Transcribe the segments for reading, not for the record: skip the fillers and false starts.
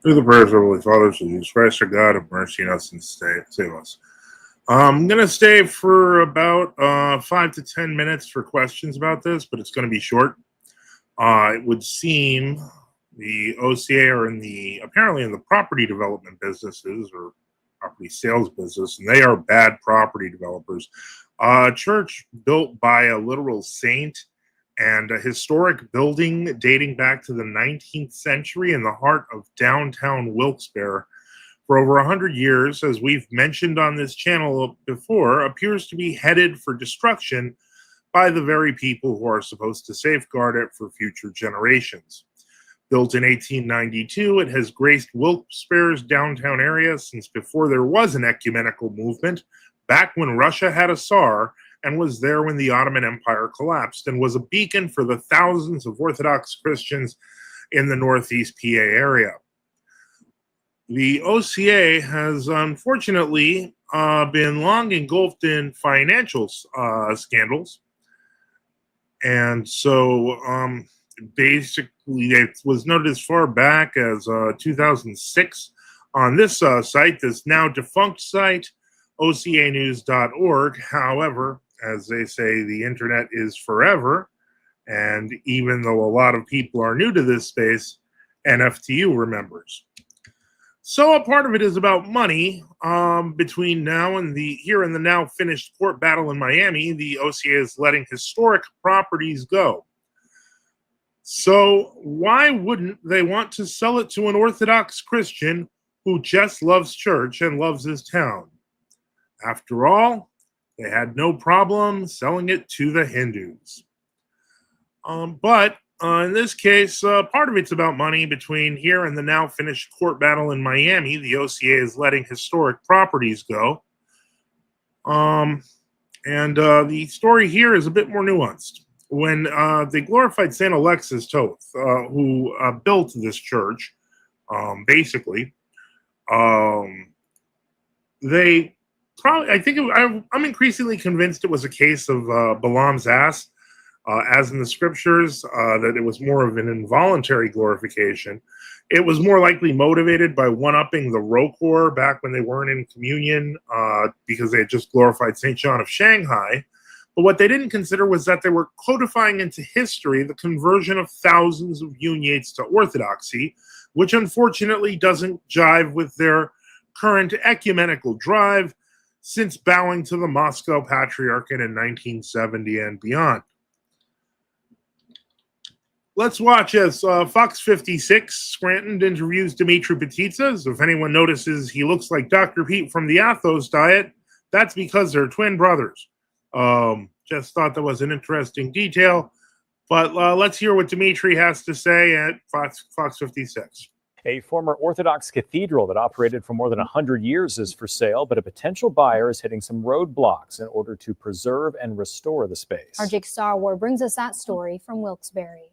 Through the prayers of our Holy Father, so Jesus Christ, our God, have mercy on us and save us. I'm going to stay for about 5 to 10 minutes for questions about this, but it's going to be short. It would seem the OCA are apparently in the property development businesses or property sales business, and they are bad property developers. A church built by a literal saint and a historic building dating back to the 19th century in the heart of downtown Wilkes-Barre for over 100 years, as we've mentioned on this channel before, appears to be headed for destruction by the very people who are supposed to safeguard it for future generations. Built in 1892, it has graced Wilkes-Barre's downtown area since before there was an ecumenical movement, back when Russia had a Tsar, and was there when the Ottoman Empire collapsed, and was a beacon for the thousands of Orthodox Christians in the Northeast PA area. The OCA has unfortunately been long engulfed in financial scandals, and so basically it was noted as far back as 2006 on this site, this now defunct site, ocanews.org. However, as they say, the internet is forever, and even though a lot of people are new to this space, NFTU remembers. So a part of it is about money. Between now and the now finished court battle in Miami, the OCA is letting historic properties go. So why wouldn't they want to sell it to an Orthodox Christian who just loves church and loves his town? After all, they had no problem selling it to the Hindus. But in this case, part of it's about money. Between here and the now finished court battle in Miami, the OCA is letting historic properties go. And the story here is a bit more nuanced. When they glorified St. Alexis Toth, who built this church, basically, they probably, I'm increasingly convinced it was a case of Balaam's ass, as in the scriptures, that it was more of an involuntary glorification. It was more likely motivated by one-upping the Rokor back when they weren't in communion, because they had just glorified St. John of Shanghai. But what they didn't consider was that they were codifying into history the conversion of thousands of Uniates to Orthodoxy, which unfortunately doesn't jive with their current ecumenical drive since bowing to the Moscow Patriarchate in 1970 and beyond. Let's watch as Fox 56 Scranton interviews Dimitri Petitsa. So if anyone notices he looks like Dr. Pete from the Athos Diet, that's because they're twin brothers. Just thought that was an interesting detail. But let's hear what Dimitri has to say at Fox 56. A former Orthodox cathedral that operated for more than 100 years is for sale, but a potential buyer is hitting some roadblocks in order to preserve and restore the space. Our Jake Starwar brings us that story from Wilkes-Barre.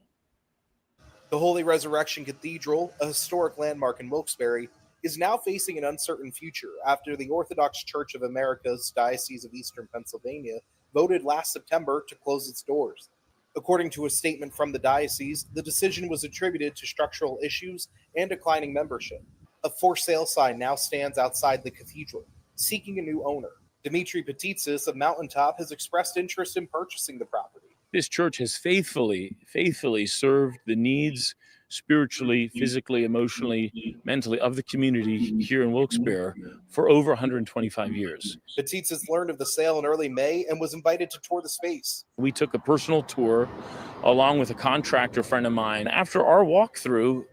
The Holy Resurrection Cathedral, a historic landmark in Wilkes-Barre, is now facing an uncertain future after the Orthodox Church of America's Diocese of Eastern Pennsylvania voted last September to close its doors. According to a statement from the diocese, the decision was attributed to structural issues and declining membership. A for sale sign now stands outside the cathedral, seeking a new owner. Dimitri Petitsis of Mountaintop has expressed interest in purchasing the property. This church has faithfully served the needs spiritually, physically, emotionally, mentally of the community here in Wilkes-Barre for over 125 years. Petitsis learned of the sale in early May and was invited to tour the space. We took a personal tour along with a contractor friend of mine. After our walkthrough,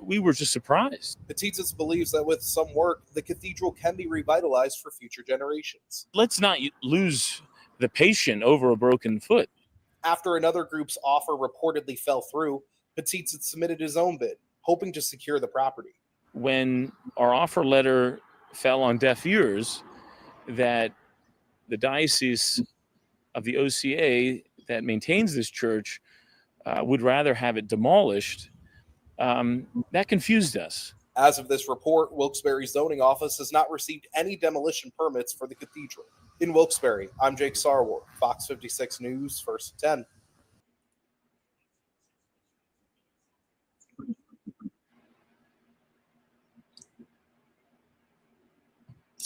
we were just surprised. Petitsis believes that with some work, the cathedral can be revitalized for future generations. Let's not lose the patient over a broken foot. After another group's offer reportedly fell through, Petitsis submitted his own bid, hoping to secure the property. When our offer letter fell on deaf ears, that the Diocese of the OCA that maintains this church would rather have it demolished, that confused us. As of this report, Wilkes-Barre's zoning office has not received any demolition permits for the cathedral. In Wilkes-Barre, I'm Jake Sarwar, Fox 56 News, First 10.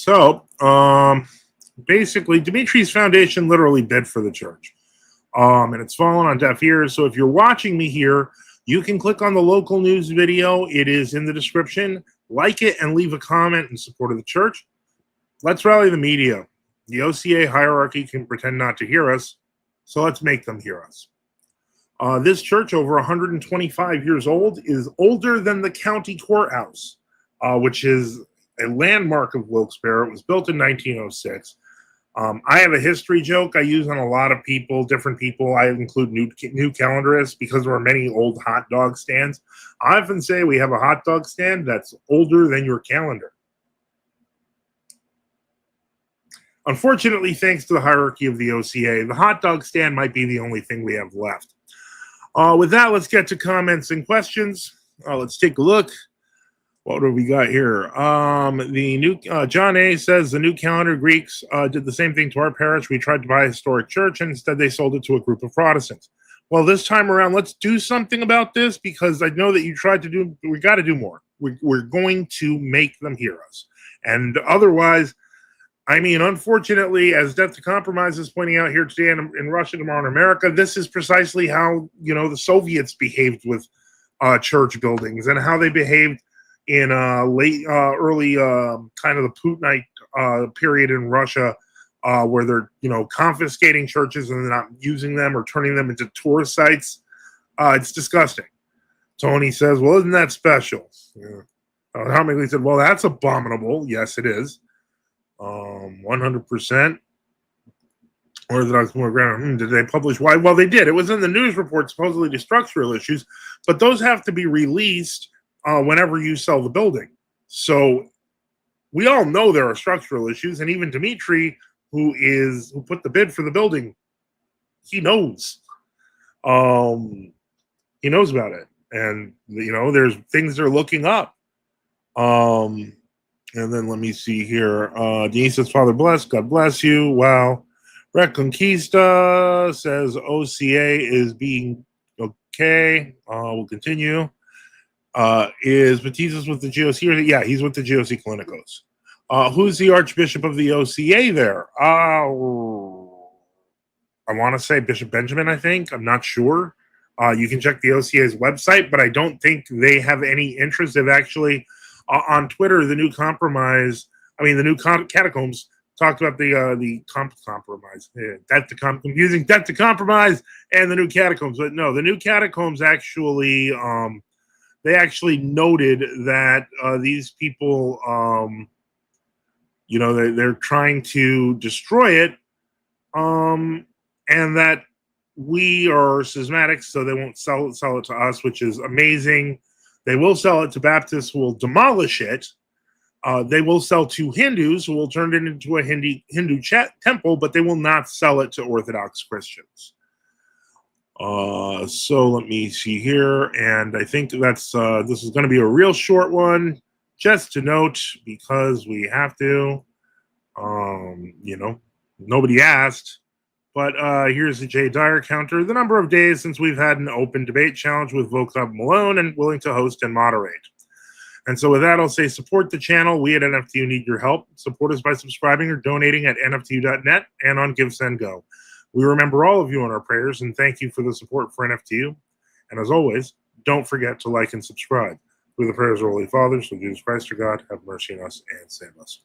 So, basically, Dimitri's foundation literally bid for the church. And it's fallen on deaf ears. So if you're watching me here, you can click on the local news video. It is in the description. Like it and leave a comment in support of the church. Let's rally the media. The OCA hierarchy can pretend not to hear us, so let's make them hear us. This church, over 125 years old, is older than the county courthouse, which is a landmark of Wilkes-Barre. It was built in 1906. I have a history joke I use on a lot of people, different people. I include new calendarists because there are many old hot dog stands. I often say we have a hot dog stand that's older than your calendar. Unfortunately, thanks to the hierarchy of the OCA, the hot dog stand might be the only thing we have left. With that, let's get to comments and questions. Let's take a look. What do we got here? The new John A says the new calendar Greeks did the same thing to our parish. We tried to buy a historic church, and instead they sold it to a group of Protestants. Well, this time around, let's do something about this, because I know that you tried to do. We got to do more. We're going to make them hear us, and otherwise, I mean, unfortunately, as Death to Compromise is pointing out here today in Russia, tomorrow in America, this is precisely how the Soviets behaved with church buildings, and how they behaved in early kind of the Putinite period in Russia, where they're confiscating churches and they're not using them or turning them into tourist sites. It's disgusting. Tony says, "Well, isn't that special?" Yeah. Homily said, "Well, that's abominable." Yes, it is. 100%. Orthodox more ground. Did they publish why? Well, they did. It was in the news report, supposedly to structural issues, but those have to be released whenever you sell the building. So we all know there are structural issues, and even Dimitri, who put the bid for the building, he knows. He knows about it, and there's things they're looking up. And then let me see here. Denise says, "Father bless, God bless you." Wow. Reconquista says OCA is being okay. We'll continue. Is Baptista with the GOC? Yeah, he's with the GOC Clinicos. Who's the Archbishop of the OCA there? I want to say Bishop Benjamin, I think. I'm not sure. You can check the OCA's website, but I don't think they have any interest. They've actually, on Twitter, the new catacombs talked about the compromise. Yeah, confusing Death to Compromise and the new catacombs. But no, the new catacombs actually, they actually noted that these people, they're trying to destroy it, and that we are schismatics, so they won't sell it to us, which is amazing. They will sell it to Baptists, who will demolish it. They will sell to Hindus, who will turn it into a Hindu temple, but they will not sell it to Orthodox Christians. So let me see here, and I think that's this is going to be a real short one, just to note, because we have to. Nobody asked, but here's the Jay Dyer counter: the number of days since we've had an open debate challenge with Vocab Malone and willing to host and moderate. And so with that, I'll say support the channel. We at NFTU need your help. Support us by subscribing or donating at nftu.net and on GiveSendGo. We remember all of you in our prayers, and thank you for the support for NFTU. And as always, don't forget to like and subscribe. Through the prayers of Holy Fathers, through Jesus Christ, our God, have mercy on us and save us.